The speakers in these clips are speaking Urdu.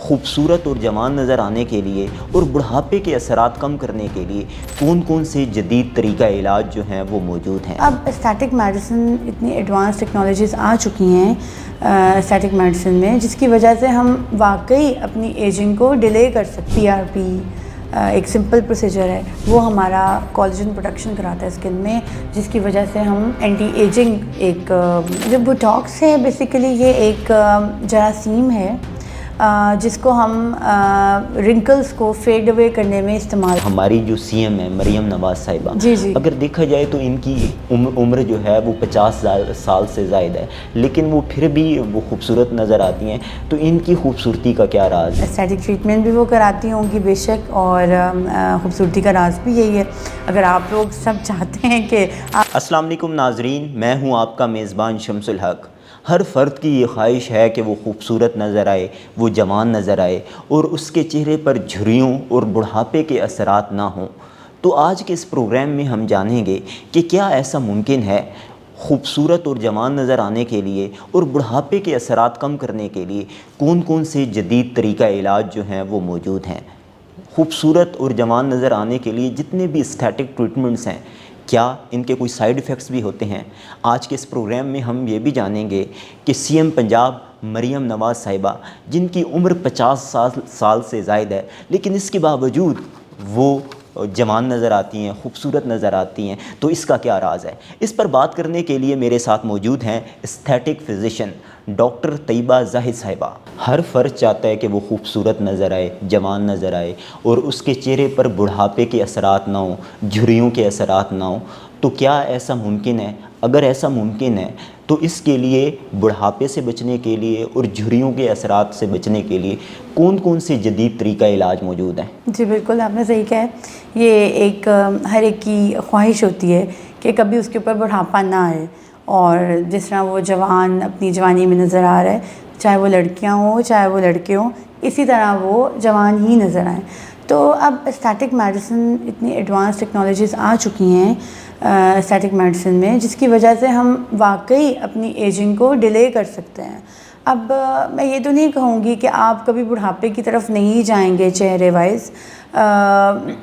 خوبصورت اور جوان نظر آنے کے لیے اور بڑھاپے کے اثرات کم کرنے کے لیے کون کون سے جدید طریقہ علاج جو ہیں وہ موجود ہیں؟ اب اسٹیٹک میڈیسن اتنی ایڈوانس ٹیکنالوجیز آ چکی ہیں اسٹیٹک میڈیسن میں، جس کی وجہ سے ہم واقعی اپنی ایجنگ کو ڈیلے کر سکتے ہیں۔ PRP ایک سمپل پروسیجر ہے، وہ ہمارا کولیجن پروڈکشن کراتا ہے اسکن میں، جس کی وجہ سے ہم اینٹی ایجنگ ایک جو بوٹاکس ہے بیسیکلی یہ ایک جراثیم ہے جس کو ہم رنکلز کو فیڈ اوے کرنے میں استعمال۔ ہماری جو CM ہے مریم نواز صاحبہ، جی اگر دیکھا جائے تو ان کی عمر جو ہے وہ 50 سال سے زائد ہے، لیکن وہ پھر بھی وہ خوبصورت نظر آتی ہیں، تو ان کی خوبصورتی کا کیا راز ہے؟ اسٹیٹک ٹریٹمنٹ بھی وہ کراتی ہوں گی بے شک، اور خوبصورتی کا راز بھی یہی ہے۔ اگر آپ لوگ سب چاہتے ہیں کہ السلام علیکم ناظرین، میں ہوں آپ کا میزبان شمس الحق۔ ہر فرد کی یہ خواہش ہے کہ وہ خوبصورت نظر آئے، وہ جوان نظر آئے اور اس کے چہرے پر جھریوں اور بڑھاپے کے اثرات نہ ہوں۔ تو آج کے اس پروگرام میں ہم جانیں گے کہ کیا ایسا ممکن ہے خوبصورت اور جوان نظر آنے کے لیے اور بڑھاپے کے اثرات کم کرنے کے لیے کون کون سے جدید طریقہ علاج جو ہیں وہ موجود ہیں۔ خوبصورت اور جوان نظر آنے کے لیے جتنے بھی اسٹیٹک ٹریٹمنٹس ہیں، کیا ان کے کوئی سائیڈ ایفیکٹس بھی ہوتے ہیں؟ آج کے اس پروگرام میں ہم یہ بھی جانیں گے کہ CM پنجاب مریم نواز صاحبہ، جن کی عمر 50 سال سے زائد ہے، لیکن اس کے باوجود وہ جوان نظر آتی ہیں، خوبصورت نظر آتی ہیں، تو اس کا کیا راز ہے؟ اس پر بات کرنے کے لیے میرے ساتھ موجود ہیں اسٹیٹک فزیشین ڈاکٹر طیبہ زاہد صاحبہ۔ ہر فرد چاہتا ہے کہ وہ خوبصورت نظر آئے، جوان نظر آئے اور اس کے چہرے پر بڑھاپے کے اثرات نہ ہوں، جھریوں کے اثرات نہ ہوں، تو کیا ایسا ممکن ہے؟ اگر ایسا ممکن ہے تو اس کے لیے بڑھاپے سے بچنے کے لیے اور جھریوں کے اثرات سے بچنے کے لیے کون کون سے جدید طریقہ علاج موجود ہیں؟ جی بالکل، آپ نے صحیح کہا ہے۔ یہ ایک ہر ایک کی خواہش ہوتی ہے کہ کبھی اس کے اوپر بڑھاپا نہ آئے، اور جس طرح وہ جوان اپنی جوانی میں نظر آ رہا ہے، چاہے وہ لڑکیاں ہوں چاہے وہ لڑکے ہوں، اسی طرح وہ جوان ہی نظر آئیں۔ تو اب اسٹیٹک میڈیسن اتنی ایڈوانس ٹیکنالوجیز آ چکی ہیں اسٹیٹک میڈیسن میں، جس کی وجہ سے ہم واقعی اپنی ایجنگ کو ڈیلے کر سکتے ہیں۔ اب میں یہ تو نہیں کہوں گی کہ آپ کبھی بڑھاپے کی طرف نہیں جائیں گے چہرے وائز،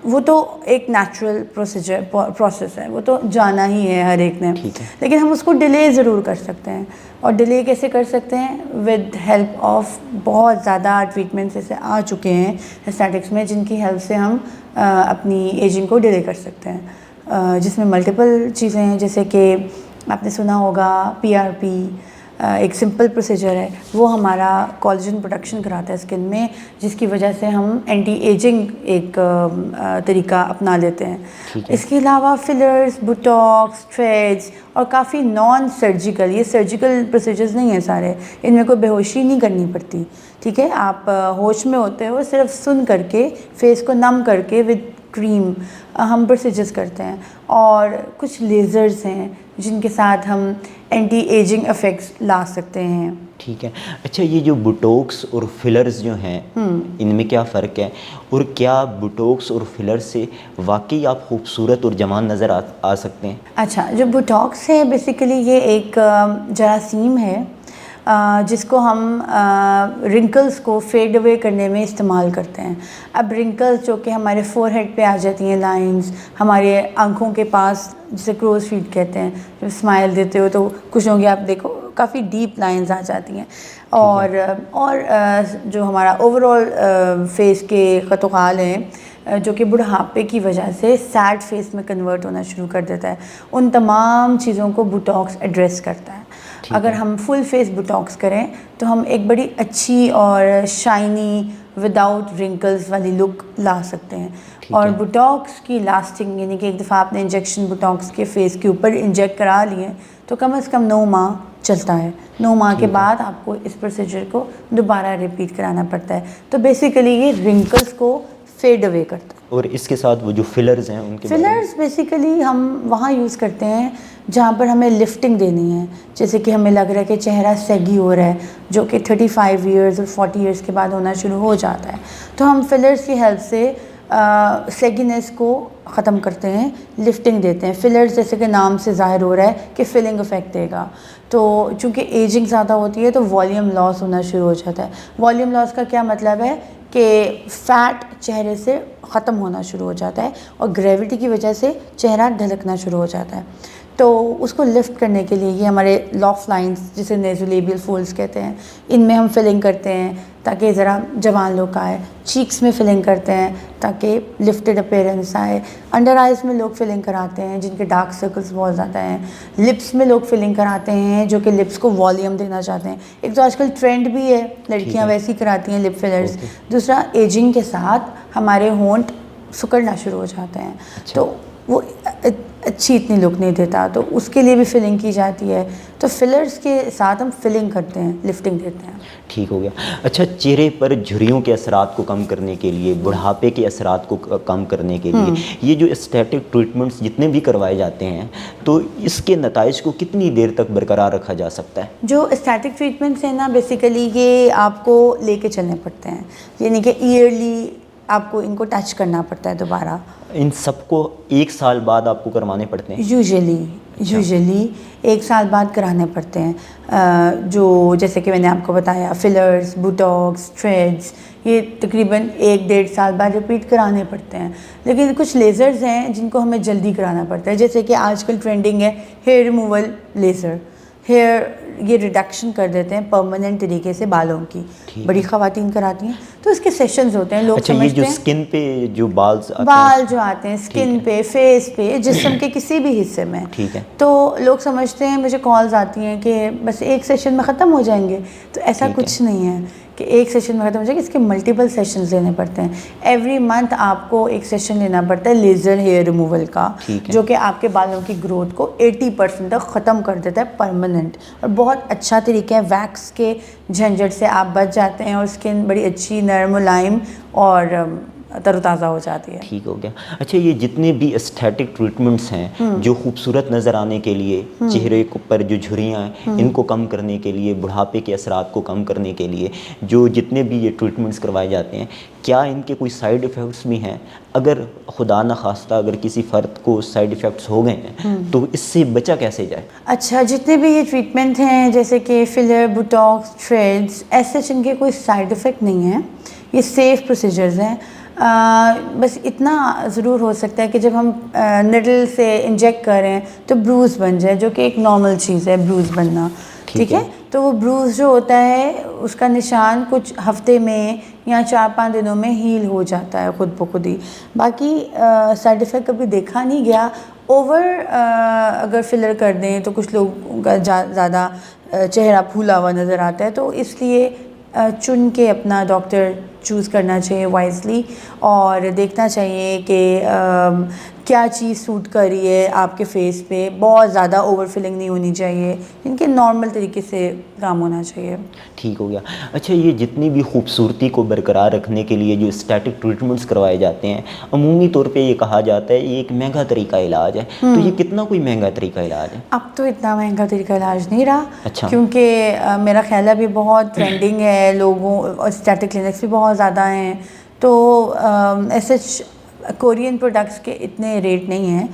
وہ تو ایک نیچرل پروسیس ہے، وہ تو جانا ہی ہے ہر ایک نے، لیکن ہم اس کو ڈیلے ضرور کر سکتے ہیں۔ اور ڈیلے کیسے کر سکتے ہیں؟ ود ہیلپ آف بہت زیادہ ٹریٹمنٹس ایسے آ چکے ہیں اسٹیٹکس میں، جن کی ہیلپ سے ہم اپنی ایجنگ کو ڈیلے کر سکتے ہیں، جس میں ملٹیپل چیزیں ہیں، جیسے کہ آپ نے سنا ہوگا PRP ایک سمپل پروسیجر ہے، وہ ہمارا کولیجن پروڈکشن کراتا ہے اسکن میں، جس کی وجہ سے ہم اینٹی ایجنگ ایک طریقہ اپنا لیتے ہیں۔ اس کے علاوہ فلرز، بوٹاکس، تھریڈز اور کافی نان سرجیکل، یہ سرجیکل پروسیجرز نہیں ہیں سارے، ان میں کوئی بے ہوشی نہیں کرنی پڑتی، ٹھیک ہے؟ آپ ہوش میں ہوتے ہو، صرف سن کر کے فیس کو نم کر کے ود کریم ہم پروسیجرز کرتے ہیں، اور کچھ لیزرز ہیں جن کے ساتھ ہم اینٹی ایجنگ افیکٹس لا سکتے ہیں۔ ٹھیک ہے، اچھا یہ جو بوٹوکس اور فلرز جو ہیں ان میں کیا فرق ہے، اور کیا بوٹوکس اور فلر سے واقعی آپ خوبصورت اور جوان نظر آ سکتے ہیں؟ اچھا، جو بوٹاکس ہے بیسیکلی یہ ایک جراثیم ہے جس کو ہم رنکلز کو فیڈ اوے کرنے میں استعمال کرتے ہیں۔ اب رنکلز جو کہ ہمارے فور ہیڈ پہ آ جاتی ہیں، لائنز ہمارے آنکھوں کے پاس، جسے کروز فیٹ کہتے ہیں، جب اسمائل دیتے ہو تو کچھ ہوں گے آپ دیکھو کافی ڈیپ لائنز آ جاتی ہیں، اور جو ہمارا اوور آل فیس کے خط و خال ہیں جو کہ بڑھاپے کی وجہ سے سیڈ فیس میں کنورٹ ہونا شروع کر دیتا ہے، ان تمام چیزوں کو بوٹاکس ایڈریس کرتا ہے۔ اگر ہم فل فیس بوٹاکس کریں تو ہم ایک بڑی اچھی اور شائنی وداؤٹ رنکلز والی لک لا سکتے ہیں۔ اور بوٹاکس کی لاسٹنگ، یعنی کہ ایک دفعہ آپ نے انجیکشن بوٹاکس کے فیس کے اوپر انجیکٹ کرا لیے تو کم از کم 9 ماہ چلتا ہے۔ 9 ماہ کے بعد آپ کو اس پروسیجر کو دوبارہ ریپیٹ کرانا پڑتا ہے۔ تو بیسیکلی یہ رنکلز کو فیڈ اوے کرتا ہے۔ اور اس کے ساتھ وہ جو فلرز ہیں ان کے فلرز بیسیکلی ہم وہاں یوز کرتے ہیں جہاں پر ہمیں لفٹنگ دینی ہے، جیسے کہ ہمیں لگ رہا ہے کہ چہرہ سیگی ہو رہا ہے، جو کہ 35 ایئرز اور 40 ایئرز کے بعد ہونا شروع ہو جاتا ہے، تو ہم فلرز کی ہیلپ سے سیگینس کو ختم کرتے ہیں، لفٹنگ دیتے ہیں. فلرز جیسے کہ نام سے ظاہر ہو رہا ہے کہ فلنگ افیکٹ دے گا. تو چونکہ ایجنگ زیادہ ہوتی ہے تو والیوم لاس ہونا شروع ہو جاتا ہے. والیوم لاس کا کیا مطلب ہے کہ فیٹ چہرے سے ختم ہونا شروع ہو جاتا ہے اور گریوٹی کی وجہ سے چہرہ ڈھلکنا شروع ہو جاتا ہے. تو اس کو لفٹ کرنے کے لیے یہ ہمارے لاف لائنز جسے نیزولیبیل فولڈز کہتے ہیں، ان میں ہم فلنگ کرتے ہیں تاکہ ذرا جوان لک آئے. چیکس میں فلنگ کرتے ہیں تاکہ لفٹڈ اپیرنس آئے. انڈر آئیز میں لوگ فلنگ کراتے ہیں جن کے ڈارک سرکلز بہت زیادہ ہیں. لپس میں لوگ فلنگ کراتے ہیں جو کہ لپس کو والیوم دینا چاہتے ہیں. ایک تو آج کل ٹرینڈ بھی ہے، لڑکیاں ویسی کراتی ہیں لپ فلرز. دوسرا ایجنگ کے ساتھ ہمارے ہونٹ سکڑنا شروع ہو جاتے ہیں تو وہ اچھی اتنی لک نہیں دیتا، تو اس کے لیے بھی فلنگ کی جاتی ہے. تو فلرز کے ساتھ ہم فلنگ کرتے ہیں، لفٹنگ دیتے ہیں. ٹھیک ہو گیا. اچھا، چہرے پر جھریوں کے اثرات کو کم کرنے کے لیے، بڑھاپے کے اثرات کو کم کرنے کے لیے یہ جو اسٹیٹک ٹریٹمنٹس جتنے بھی کروائے جاتے ہیں تو اس کے نتائج کو کتنی دیر تک برقرار رکھا جا سکتا ہے؟ جو اسٹیٹک ٹریٹمنٹس ہیں نا، بیسیکلی یہ آپ کو لے کے چلنے پڑتے ہیں، یعنی کہ ایئرلی آپ کو ان کو ٹچ کرنا پڑتا ہے دوبارہ. ان سب کو 1 سال بعد آپ کو کروانے پڑتے ہیں؟ یوزلی 1 سال بعد کرانے پڑتے ہیں. جو جیسے کہ میں نے آپ کو بتایا فلرز، بوٹاکس، تھریڈز، یہ تقریباً 1-1.5 سال بعد رپیٹ کرانے پڑتے ہیں. لیکن کچھ لیزرز ہیں جن کو ہمیں جلدی کرانا پڑتا ہے، جیسے کہ آج کل ٹرینڈنگ ہے ہیئر ریموول لیزر. ہیئر یہ ریڈکشن کر دیتے ہیں پرماننٹ طریقے سے بالوں کی. بڑی خواتین کراتی ہیں تو اس کے سیشنز ہوتے ہیں. لوگ اچھا، یہ جو اسکن پہ جو بال جو آتے ہیں اسکن پہ، فیس پہ، جسم کے کسی بھی حصے میں، ٹھیک ہے، تو لوگ سمجھتے ہیں، مجھے کالز آتی ہیں کہ بس ایک سیشن میں ختم ہو جائیں گے. تو ایسا کچھ نہیں ہے کہ ایک سیشن میں ختم ہو جائے گا. اس کے ملٹیپل سیشنز لینے پڑتے ہیں. ایوری منتھ آپ کو ایک سیشن لینا پڑتا ہے لیزر ہیئر ریموول کا، جو کہ آپ کے بالوں کی گروتھ کو 80% تک ختم کر دیتا ہے پرماننٹ. اور بہت اچھا طریقہ ہے، ویکس کے جھنجھٹ سے آپ بچ جاتے ہیں اور اسکن بڑی اچھی نرم ملائم اور تر و تازہ ہو جاتی ہے. ٹھیک ہو گیا. اچھا، یہ جتنے بھی اسٹیٹک ٹریٹمنٹس ہیں جو خوبصورت نظر آنے کے لیے، چہرے پر جو جھریاں ہیں ان کو کم کرنے کے لیے، بڑھاپے کے اثرات کو کم کرنے کے لیے جو جتنے بھی یہ ٹریٹمنٹس کروائے جاتے ہیں، کیا ان کے کوئی سائیڈ ایفیکٹس بھی ہیں؟ اگر خدا نخواستہ اگر کسی فرد کو سائیڈ ایفیکٹس ہو گئے ہیں تو اس سے بچا کیسے جائے؟ اچھا، جتنے بھی یہ ٹریٹمنٹ ہیں جیسے کہ فلر، بوٹاکس، تھریڈز، ایسے ان کے کوئی سائیڈ ایفیکٹ نہیں ہیں. یہ سیف پروسیجرز ہیں. بس اتنا ضرور ہو سکتا ہے کہ جب ہم نڈل سے انجیکٹ کریں تو بروز بن جائے، جو کہ ایک نارمل چیز ہے بروز بننا. ٹھیک ہے، تو وہ بروز جو ہوتا ہے اس کا نشان کچھ ہفتے میں یا 4-5 دنوں میں ہیل ہو جاتا ہے خود بخود ہی. باقی سائیڈ ایفیکٹ کبھی دیکھا نہیں گیا. اگر فلر کر دیں تو کچھ لوگوں کا زیادہ چہرہ پھولا ہوا نظر آتا ہے، تو اس لیے چن کے اپنا ڈاکٹر چوز کرنا چاہیے وائزلی، اور دیکھنا چاہیے کہ کیا چیز سوٹ کر رہی ہے آپ کے فیس پہ. بہت زیادہ اوور فلنگ نہیں ہونی چاہیے، ان کے نارمل طریقے سے کام ہونا چاہیے. ٹھیک ہو گیا. اچھا، یہ جتنی بھی خوبصورتی کو برقرار رکھنے کے لیے جو اسٹیٹک ٹریٹمنٹس کروائے جاتے ہیں، عمومی طور پہ یہ کہا جاتا ہے یہ ایک مہنگا طریقہ علاج ہے. تو یہ کتنا کوئی مہنگا طریقہ علاج ہے؟ اب تو اتنا مہنگا طریقہ علاج نہیں رہا. اچھا، کیونکہ میرا خیال ہے ابھی بہت ٹرینڈنگ ہے، لوگوں اسٹیٹک کلینکس بھی بہت زیادہ ہیں. تو ایسے کورین پروڈکٹس کے اتنے ریٹ نہیں ہیں.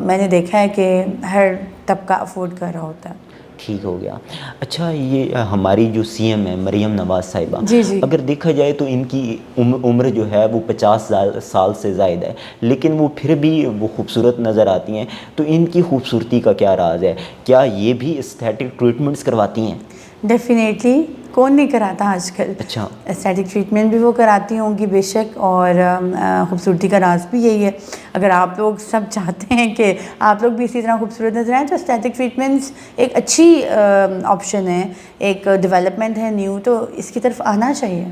میں نے دیکھا ہے کہ ہر طبقہ افورڈ کر رہا ہوتا ہے. ٹھیک ہو گیا. اچھا، یہ ہماری جو سی ایم ہے مریم نواز صاحبہ، اگر دیکھا جائے تو ان کی عمر جو ہے وہ 50 سال سے زائد ہے، لیکن وہ پھر بھی وہ خوبصورت نظر آتی ہیں. تو ان کی خوبصورتی کا کیا راز ہے؟ کیا یہ بھی اسٹیٹک ٹریٹمنٹس کرواتی ہیں؟ ڈیفینیٹلی، کون نہیں کراتا آج کل. اچھا، اسٹیٹک ٹریٹمنٹ بھی وہ کراتی ہوں گی بے شک، اور خوبصورتی کا راز بھی یہی ہے. اگر آپ لوگ سب چاہتے ہیں کہ آپ لوگ بھی اسی طرح خوبصورت نظر آئیں تو اسٹیٹک ٹریٹمنٹس ایک اچھی آپشن ہے، ایک ڈیولپمنٹ ہے نیو، تو اس کی طرف آنا چاہیے.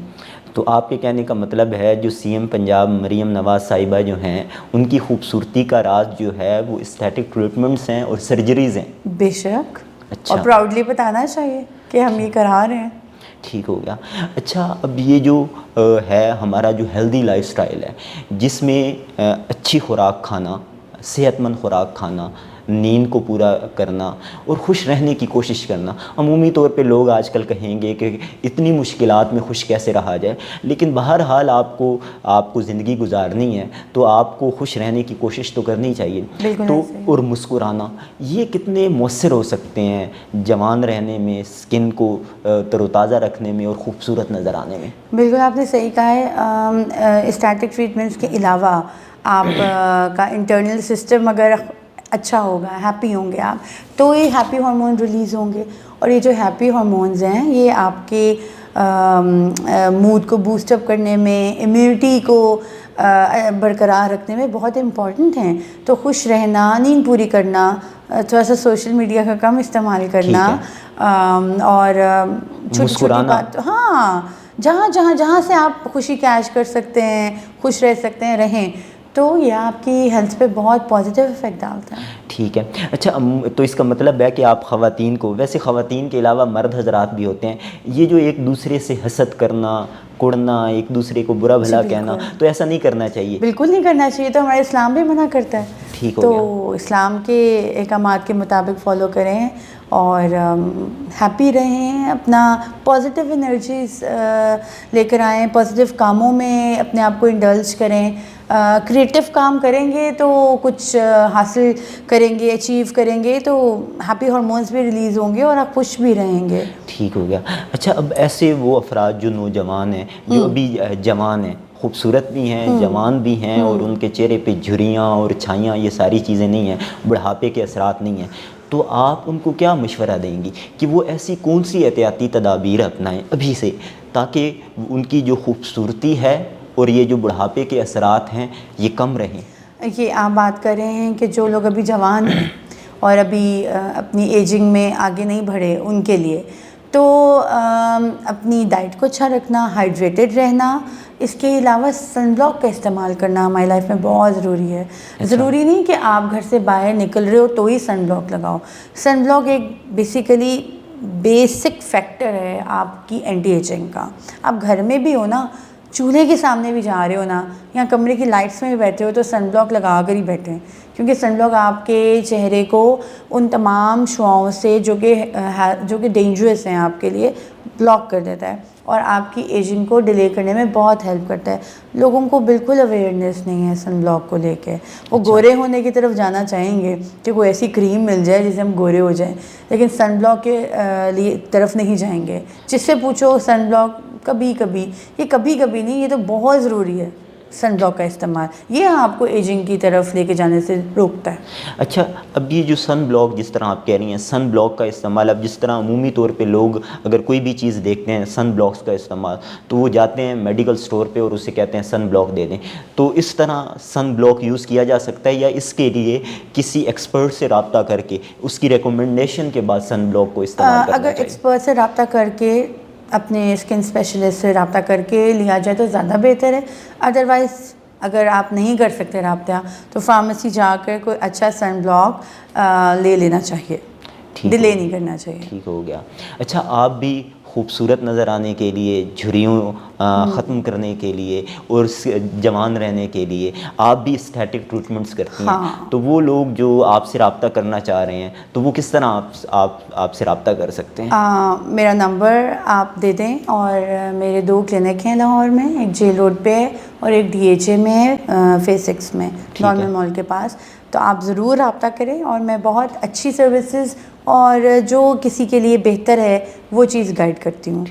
تو آپ کے کہنے کا مطلب ہے جو سی ایم پنجاب مریم نواز صاحبہ جو ہیں ان کی خوبصورتی کا راز جو ہے وہ اسٹیٹک ٹریٹمنٹس ہیں اور سرجریز ہیں؟ بے شک. اچھا، اور پراؤڈلی بتانا چاہیے کہ ہم یہ کرا رہے ہیں. ٹھیک ہو گیا. اچھا، اب یہ جو ہے ہمارا جو ہیلدی لائف سٹائل ہے، جس میں اچھی خوراک کھانا، صحت مند خوراک کھانا، نیند کو پورا کرنا اور خوش رہنے کی کوشش کرنا. عمومی طور پہ لوگ آج کل کہیں گے کہ اتنی مشکلات میں خوش کیسے رہا جائے, لیکن بہرحال آپ کو زندگی گزارنی ہے تو آپ کو خوش رہنے کی کوشش تو کرنی چاہیے. تو اور مسکرانا, یہ کتنے مؤثر ہو سکتے ہیں جوان رہنے میں, اسکن کو تر و تازہ رکھنے میں اور خوبصورت نظر آنے میں. بالکل آپ نے صحیح کہا ہے. اسٹیٹک ٹریٹمنٹس کے علاوہ آپ کا انٹرنل سسٹم اگر اچھا ہوگا, ہیپی ہوں گے آپ, تو یہ ہیپی ہارمون ریلیز ہوں گے, اور یہ جو ہیپی ہارمونز ہیں یہ آپ کے موڈ کو بوسٹ اپ کرنے میں, امیونٹی کو برقرار رکھنے میں بہت امپورٹنٹ ہیں. تو خوش رہنا, نیند پوری کرنا, تھوڑا سا سوشل میڈیا کا کم استعمال کرنا, اور چھوٹی چھوٹی بات, ہاں جہاں سے آپ خوشی کیش کر سکتے ہیں, خوش رہ سکتے ہیں, رہیں, تو یہ آپ کی ہیلتھ پہ بہت پازیٹیو افیکٹ ڈالتا ہے. ٹھیک ہے. اچھا, تو اس کا مطلب ہے کہ آپ خواتین کو, ویسے خواتین کے علاوہ مرد حضرات بھی ہوتے ہیں, یہ جو ایک دوسرے سے حسد کرنا, کڑنا, ایک دوسرے کو برا بھلا کہنا, تو ایسا نہیں کرنا چاہیے. بالکل نہیں کرنا چاہیے, تو ہمارا اسلام بھی منع کرتا ہے. ٹھیک ہو گیا. تو اسلام کے احکامات کے مطابق فالو کریں اور ہیپی رہیں, اپنا پازیٹیو انرجیز لے کر آئیں, پازیٹیو کاموں میں اپنے آپ کو انڈلج کریں. کریٹیو کام کریں گے تو کچھ حاصل کریں گے, اچیو کریں گے, تو ہیپی ہارمونز بھی ریلیز ہوں گے اور آپ خوش بھی رہیں گے. ٹھیک ہو گیا. اچھا, اب ایسے وہ افراد جو نوجوان ہیں, جو ابھی جوان ہیں, خوبصورت بھی ہیں, جوان بھی ہیں, اور ان کے چہرے پہ جھریاں اور چھائیاں, یہ ساری چیزیں نہیں ہیں, بڑھاپے کے اثرات نہیں ہیں, تو آپ ان کو کیا مشورہ دیں گی کہ وہ ایسی کون سی احتیاطی تدابیر اپنائیں ابھی سے, تاکہ ان کی جو خوبصورتی ہے اور یہ جو بڑھاپے کے اثرات ہیں یہ کم رہیں؟ یہ آپ بات کر رہے ہیں کہ جو لوگ ابھی جوان ہیں اور ابھی اپنی ایجنگ میں آگے نہیں بڑھے, ان کے لیے تو اپنی ڈائٹ کو اچھا رکھنا, ہائیڈریٹڈ رہنا, اس کے علاوہ سن بلاک کا استعمال کرنا ہماری لائف میں بہت ضروری ہے. ضروری نہیں کہ آپ گھر سے باہر نکل رہے ہو تو ہی سن بلاک لگاؤ. سن بلاک ایک بیسیکلی بیسک فیکٹر ہے آپ کی اینٹی ایجنگ کا. آپ گھر میں بھی ہو نا, چولہے کے سامنے بھی جا رہے ہو نا, یا کمرے کی لائٹس میں بھی بیٹھے ہو, تو سن بلاک لگا کر ہی بیٹھیں, کیونکہ سن بلاک آپ کے چہرے کو ان تمام شعاؤں سے جو کہ ڈینجرس ہیں آپ کے لیے, بلاک کر دیتا ہے, اور آپ کی ایجنگ کو ڈیلے کرنے میں بہت ہیلپ کرتا ہے. لوگوں کو بالکل اویئرنیس نہیں ہے سن بلاک کو لے کے. وہ گورے ہونے کی طرف جانا چاہیں گے کہ کوئی ایسی کریم مل جائے جس سے ہم گورے ہو جائیں, لیکن سن بلاک کے لیے طرف نہیں جائیں گے. جس سے پوچھو سن بلاک کبھی کبھی نہیں, یہ تو بہت ضروری ہے سن بلاک کا استعمال. یہ آپ کو ایجنگ کی طرف لے کے جانے سے روکتا ہے. اچھا, اب یہ جو سن بلاک, جس طرح آپ کہہ رہی ہیں سن بلاک کا استعمال, اب جس طرح عمومی طور پہ لوگ اگر کوئی بھی چیز دیکھتے ہیں سن بلاکس کا استعمال, تو وہ جاتے ہیں میڈیکل سٹور پہ اور اسے کہتے ہیں سن بلاک دے دیں, تو اس طرح سن بلاک یوز کیا جا سکتا ہے, یا اس کے لیے کسی ایکسپرٹ سے رابطہ کر کے اس کی ریکمنڈیشن کے بعد سن بلاک کو استعمال کرنا چاہیے؟ اگر ایکسپرٹ سے رابطہ کر کے, اپنے اسکن اسپیشلسٹ سے رابطہ کر کے لیا جائے تو زیادہ بہتر ہے. ادروائز اگر آپ نہیں کر سکتے رابطہ, تو فارمیسی جا کر کوئی اچھا سن بلاک لے لینا چاہیے, ڈیلے نہیں کرنا چاہیے. ٹھیک ہو گیا. اچھا, آپ بھی خوبصورت نظر آنے کے لیے, جھریوں ختم کرنے کے لیے اور جوان رہنے کے لیے آپ بھی اسٹیٹک ٹریٹمنٹس کرتی ہیں, تو وہ لوگ جو آپ سے رابطہ کرنا چاہ رہے ہیں تو وہ کس طرح آپ سے رابطہ کر سکتے ہیں؟ میرا نمبر آپ دے دیں, اور میرے 2 کلینک ہیں لاہور میں, ایک جیل روڈ پہ ہے اور ایک DHA میں ہے, فیز 6 میں, نارمل مال کے پاس. تو آپ ضرور رابطہ کریں, اور میں بہت اچھی سروسز اور جو کسی کے لیے بہتر ہے وہ چیز گائیڈ کرتی ہوں.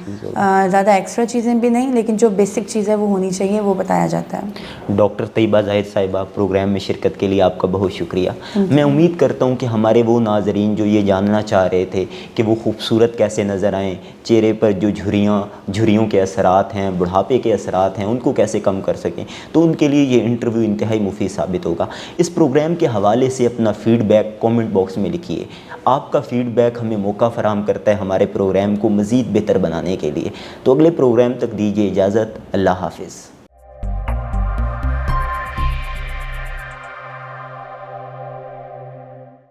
زیادہ ایکسٹرا چیزیں بھی نہیں, لیکن جو بیسک چیز ہے وہ ہونی چاہیے, وہ بتایا جاتا ہے. ڈاکٹر طیبہ زاہد صاحبہ, پروگرام میں شرکت کے لیے آپ کا بہت شکریہ. میں امید کرتا ہوں کہ ہمارے وہ ناظرین جو یہ جاننا چاہ رہے تھے کہ وہ خوبصورت کیسے نظر آئیں, چہرے پر جو جھریوں کے اثرات ہیں, بڑھاپے کے اثرات ہیں, ان کو کیسے کم کر سکیں, تو ان کے لیے یہ انٹرویو انتہائی مفید ثابت ہوگا. اس پروگرام کے حوالے سے اپنا فیڈ بیک کامنٹ باکس میں لکھیے. آپ کا فیڈ بیک ہمیں موقع فراہم کرتا ہے ہمارے پروگرام کو مزید بہتر بنانے کے لیے. تو اگلے پروگرام تک دیجیے اجازت. اللہ حافظ.